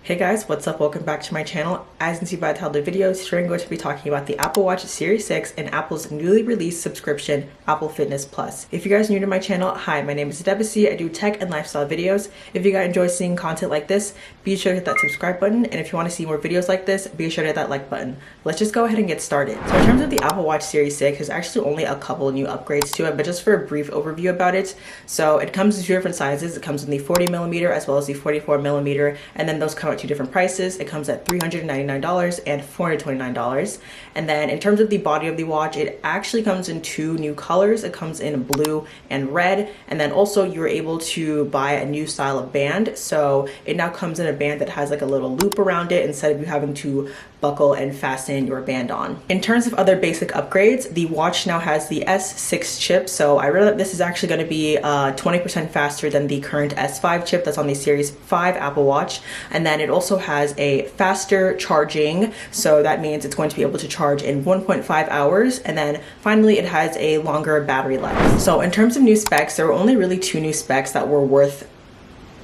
Hey guys, what's up? Welcome back to my channel. As you can see by the title of the video, today I'm going to be talking about the Apple Watch Series 6 and Apple's newly released subscription, Apple Fitness Plus. If you guys are new to my channel, hi, my name is Adebisi. I do tech and lifestyle videos. If you guys enjoy seeing content like this, be sure to hit that subscribe button. And if you want to see more videos like this, be sure to hit that like button. Let's just go ahead and get started. So in terms of the Apple Watch Series 6, there's actually only a couple new upgrades to it, but just for a brief overview about it. So it comes in two different sizes. It comes in the 40mm as well as the 44mm, and then those come at two different prices. It comes at $399 and $429. And then in terms of the body of the watch, it actually comes in two new colors. It comes in blue and red. And then also you're able to buy a new style of band. So it now comes in a band that has like a little loop around it instead of you having to buckle and fasten your band on. In terms of other basic upgrades, the watch now has the S6 chip. So I read that this is actually going to be 20% faster than the current S5 chip that's on the Series 5 Apple Watch. And then it also has a faster charging. So that means it's going to be able to charge in 1.5 hours. And then finally, it has a longer battery life. So in terms of new specs, there were only really two new specs that were worth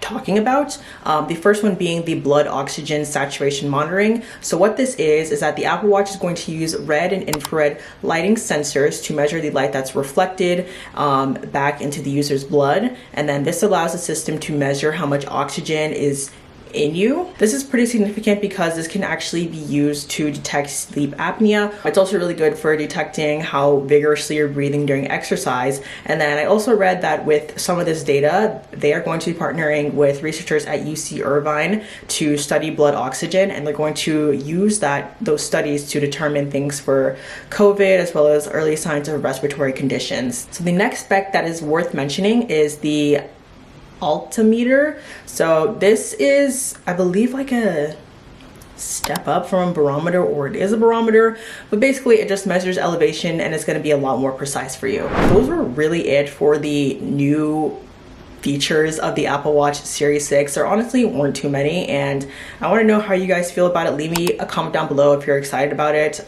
talking about. The first one being the blood oxygen saturation monitoring. So what this is that the Apple Watch is going to use red and infrared lighting sensors to measure the light that's reflected back into the user's blood. And then this allows the system to measure how much oxygen is in you. This is pretty significant because this can actually be used to detect sleep apnea. It's also really good for detecting how vigorously you're breathing during exercise. And then I also read that with some of this data, they are going to be partnering with researchers at UC Irvine to study blood oxygen, and they're going to use those studies to determine things for COVID as well as early signs of respiratory conditions. So the next spec that is worth mentioning is the altimeter. So this is, I believe, like a step up from a barometer, or it is a barometer, but basically it just measures elevation and it's going to be a lot more precise for you. Those were really it for the new features of the Apple Watch Series 6. There honestly weren't too many, and I want to know how you guys feel about it. Leave me a comment down below if you're excited about it.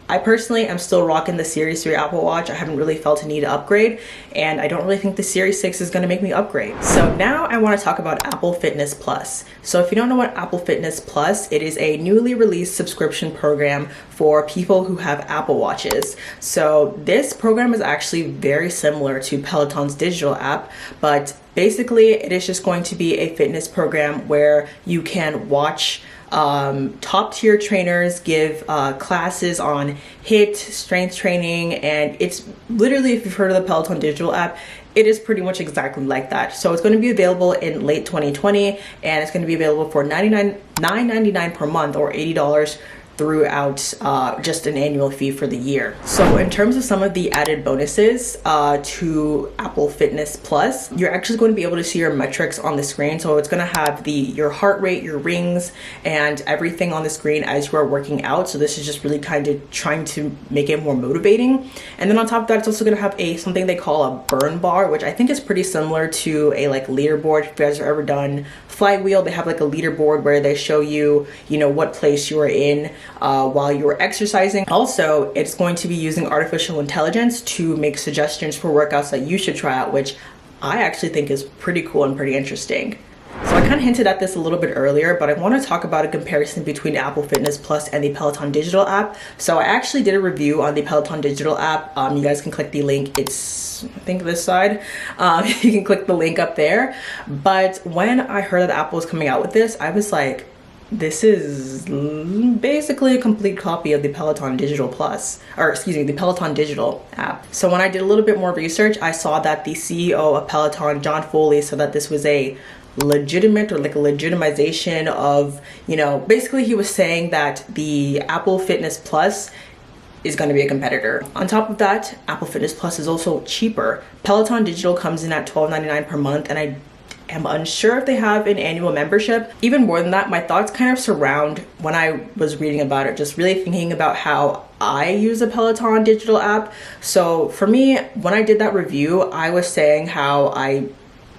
I personally am still rocking the Series 3 Apple Watch. I haven't really felt a need to upgrade, and I don't really think the Series 6 is going to make me upgrade. So now I want to talk about Apple Fitness Plus. So if you don't know what Apple Fitness Plus, it is a newly released subscription program for people who have Apple Watches. So this program is actually very similar to Peloton's digital app, but basically it is just going to be a fitness program where you can watch top tier trainers give classes on HIIT, strength training, and it's literally, if you've heard of the Peloton Digital app, it is pretty much exactly like that. So it's going to be available in late 2020, and it's going to be available for $9.99 per month, or $80 throughout just an annual fee for the year. So in terms of some of the added bonuses to Apple Fitness Plus, you're actually going to be able to see your metrics on the screen. So it's going to have your heart rate, your rings, and everything on the screen as you are working out. So this is just really kind of trying to make it more motivating. And then on top of that, it's also going to have something they call a burn bar, which I think is pretty similar to a leaderboard. If you guys have ever done Flywheel, they have like a leaderboard where they show you, what place you are in while you are exercising. Also, it's going to be using artificial intelligence to make suggestions for workouts that you should try out, which I actually think is pretty cool and pretty interesting. So I kind of hinted at this a little bit earlier, but I want to talk about a comparison between Apple Fitness Plus and the Peloton Digital app. So I actually did a review on the Peloton Digital app. You guys can click the link. It's, I think, this side. You can click the link up there. But when I heard that Apple was coming out with this, I was like, this is basically a complete copy of the Peloton Digital the Peloton Digital app. So when I did a little bit more research, I saw that the CEO of Peloton, John Foley, said that this was a legitimate, or like a legitimization of, basically he was saying that the Apple Fitness Plus is going to be a competitor. On top of that, Apple Fitness Plus is also cheaper. Peloton Digital comes in at $12.99 per month, and I am unsure if they have an annual membership. Even more than that, my thoughts kind of surround when I was reading about it, just really thinking about how I use a Peloton Digital app. So for me, when I did that review, I was saying how I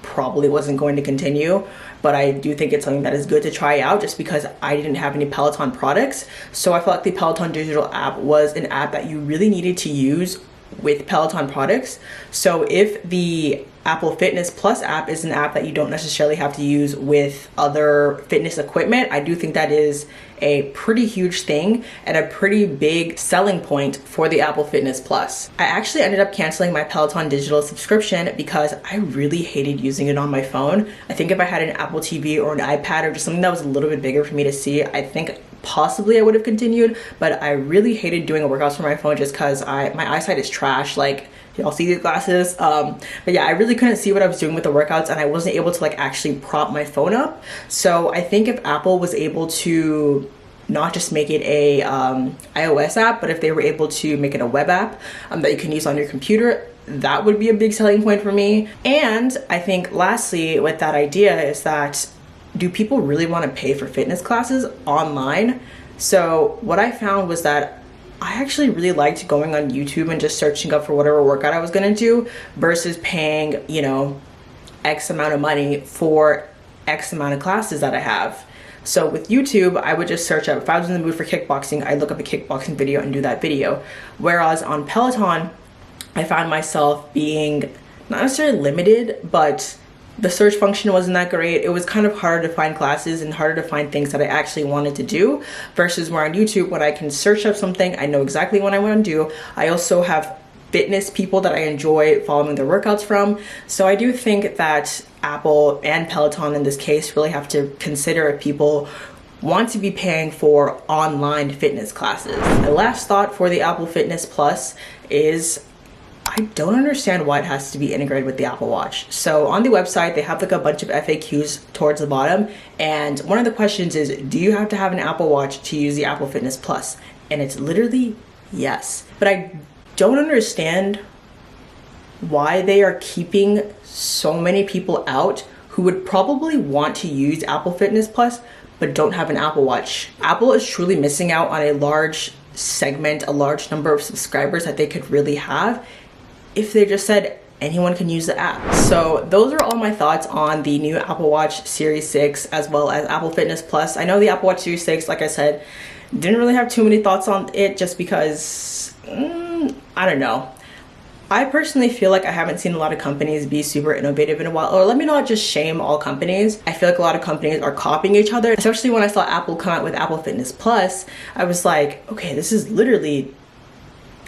probably wasn't going to continue, but I do think it's something that is good to try out just because I didn't have any Peloton products. So I felt like the Peloton Digital app was an app that you really needed to use with Peloton products. So if the Apple Fitness Plus app is an app that you don't necessarily have to use with other fitness equipment. I do think that is a pretty huge thing and a pretty big selling point for the Apple Fitness Plus. I actually ended up canceling my Peloton Digital subscription because I really hated using it on my phone. I think if I had an Apple TV or an iPad or just something that was a little bit bigger for me to see, I think possibly I would have continued, but I really hated doing workouts from my phone just because my eyesight is trash. Like, y'all see these glasses? But yeah, I really couldn't see what I was doing with the workouts, and I wasn't able to like actually prop my phone up. So I think if Apple was able to not just make it a iOS app, but if they were able to make it a web app that you can use on your computer, that would be a big selling point for me. And I think lastly with that idea is that, do people really want to pay for fitness classes online? So what I found was that I actually really liked going on YouTube and just searching up for whatever workout I was gonna do versus paying, you know, X amount of money for X amount of classes that I have. So with YouTube, I would just search up, if I was in the mood for kickboxing, I'd look up a kickboxing video and do that video. Whereas on Peloton, I found myself being not necessarily limited, but the search function wasn't that great. It was kind of harder to find classes and harder to find things that I actually wanted to do versus where on YouTube, when I can search up something, I know exactly what I want to do. I also have fitness people that I enjoy following their workouts from. So I do think that Apple and Peloton in this case really have to consider if people want to be paying for online fitness classes. My last thought for the Apple Fitness Plus is I don't understand why it has to be integrated with the Apple Watch. So on the website, they have like a bunch of FAQs towards the bottom. And one of the questions is, do you have to have an Apple Watch to use the Apple Fitness Plus? And it's literally yes. But I don't understand why they are keeping so many people out who would probably want to use Apple Fitness Plus, but don't have an Apple Watch. Apple is truly missing out on a large segment, a large number of subscribers that they could really have if they just said anyone can use the app. So those are all my thoughts on the new Apple Watch Series 6 as well as Apple Fitness Plus. I know the Apple Watch Series 6, like I said, didn't really have too many thoughts on it just because, I don't know. I personally feel like I haven't seen a lot of companies be super innovative in a while, or let me not just shame all companies. I feel like a lot of companies are copying each other, especially when I saw Apple come out with Apple Fitness Plus. I was like, okay, this is literally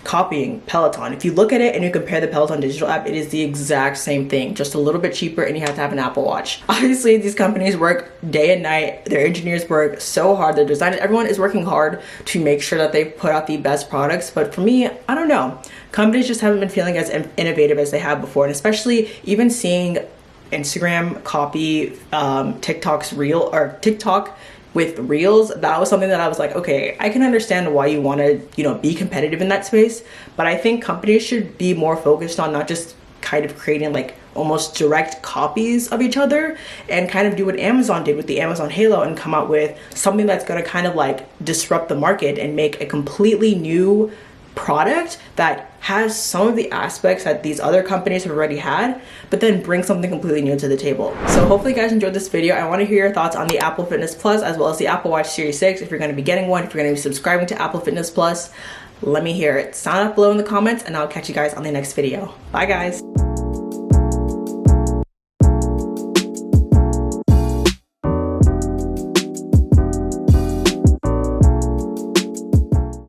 copying Peloton. If you look at it and you compare the Peloton Digital app, it is the exact same thing, just a little bit cheaper, and you have to have an Apple Watch. Obviously, these companies work day and night. Their engineers work so hard. Their designers, everyone is working hard to make sure that they put out the best products. But for me, I don't know. Companies just haven't been feeling as innovative as they have before, and especially even seeing Instagram copy TikTok with Reels. That was something that I was like, okay, I can understand why you want to, be competitive in that space, but I think companies should be more focused on not just kind of creating like almost direct copies of each other, and kind of do what Amazon did with the Amazon Halo and come out with something that's going to kind of like disrupt the market and make a completely new product that has some of the aspects that these other companies have already had, but then bring something completely new to the table. So hopefully you guys enjoyed this video. I want to hear your thoughts on the Apple Fitness Plus as well as the Apple Watch Series 6. If you're going to be getting one, if you're going to be subscribing to Apple Fitness Plus, let me hear it. Sound up below in the comments, and I'll catch you guys on the next video. Bye guys.